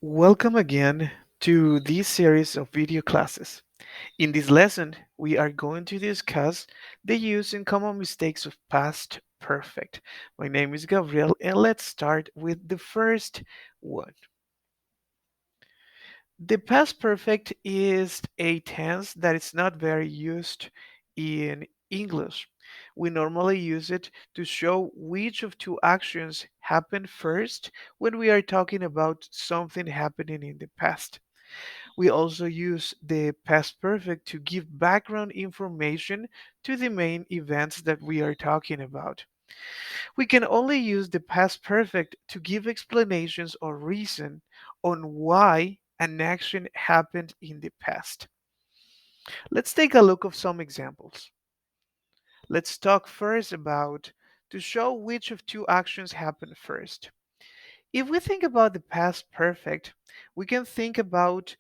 Welcome again to this series of video classes. In this lesson, we are going to discuss the use and common mistakes of past perfect. My name is Gabriel, and let's start with the first one. The past perfect is a tense that is not very used in English. We normally use it to show which of two actions happened first when we are talking about something happening in the past. We also use the past perfect to give background information to the main events that we are talking about. We can only use the past perfect to give explanations or reason on why an action happened in the past. Let's take a look at some examples. Let's talk first about to show which of two actions happened first. If we think about the past perfect, we can think about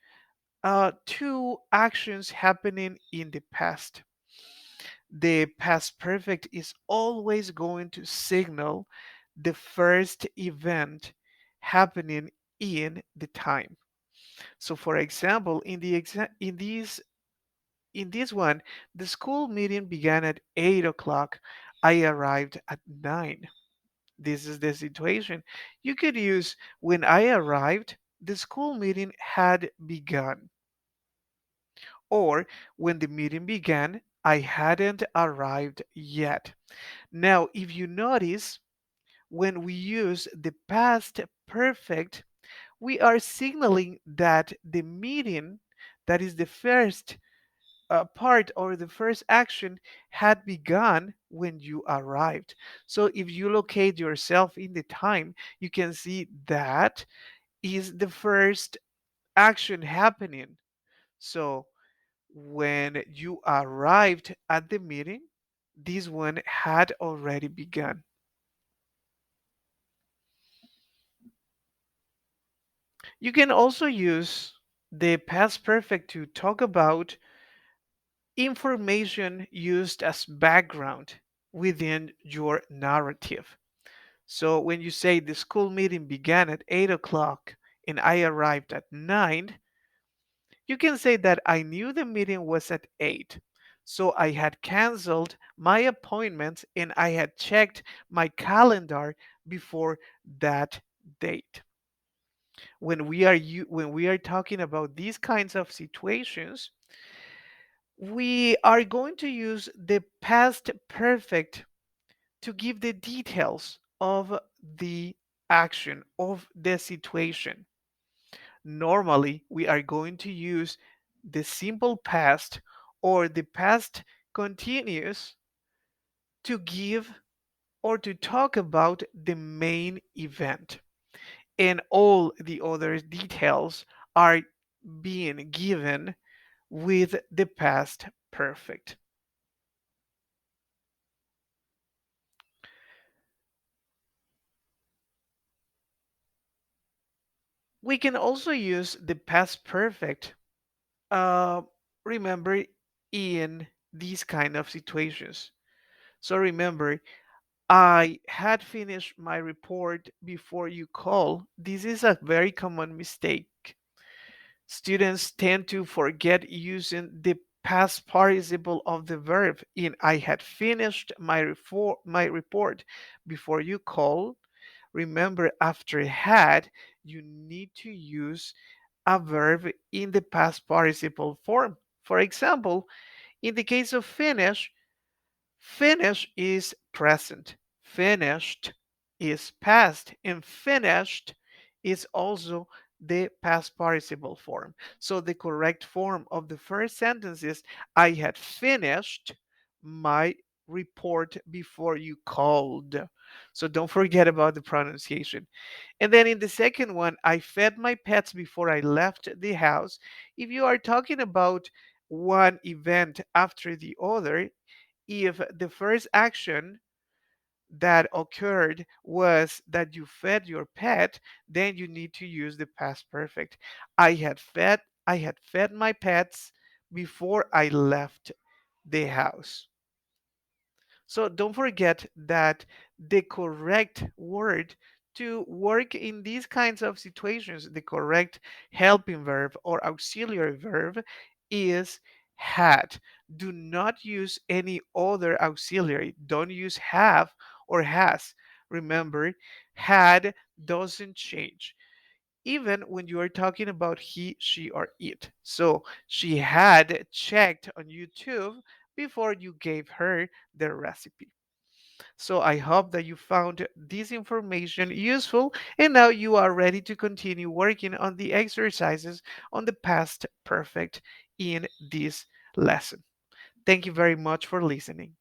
two actions happening in the past. The past perfect is always going to signal the first event happening in the time. So for example, in this one, the school meeting began at 8 o'clock. I arrived at 9. This is the situation. You could use when I arrived, the school meeting had begun. Or when the meeting began, I hadn't arrived yet. Now, if you notice, when we use the past perfect, we are signaling that the meeting, that is the first part or the first action, had begun when you arrived. So if you locate yourself in the time, you can see that is the first action happening. So when you arrived at the meeting, this one had already begun. You can also use the past perfect to talk about information used as background within your narrative. So when you say the school meeting began at 8 o'clock and I arrived at 9, you can say that I knew the meeting was at 8. So I had canceled my appointment and I had checked my calendar before that date. When we are talking about these kinds of situations, we are going to use the past perfect to give the details of the action of the situation. Normally, we are going to use the simple past or the past continuous to give or to talk about the main event. And all the other details are being given with the past perfect. We can also use the past perfect, uh, remember, in these kind of situations. So remember, I had finished my report before you call. This is a very common mistake. Students tend to forget using the past participle of the verb in I had finished my report before you called. Remember, after had, you need to use a verb in the past participle form. For example, in the case of finish, finish is present, finished is past, and finished is also the past participle form. So the correct form of the first sentence is I had finished my report before you called. So don't forget about the pronunciation. And then in the second one, I fed my pets before I left the house. If you are talking about one event after the other, if the first action that occurred was that you fed your pet, then you need to use the past perfect. I had fed my pets before I left the house. So don't forget that the correct word To work in these kinds of situations, the correct helping verb or auxiliary verb is had. Do not use any other auxiliary. Don't use have or has. Remember, had doesn't change even when you are talking about he, she, or it. So she had checked on YouTube before you gave her the recipe. So I hope that you found this information useful and now you are ready to continue working on the exercises on the past perfect in this lesson. Thank you very much for listening.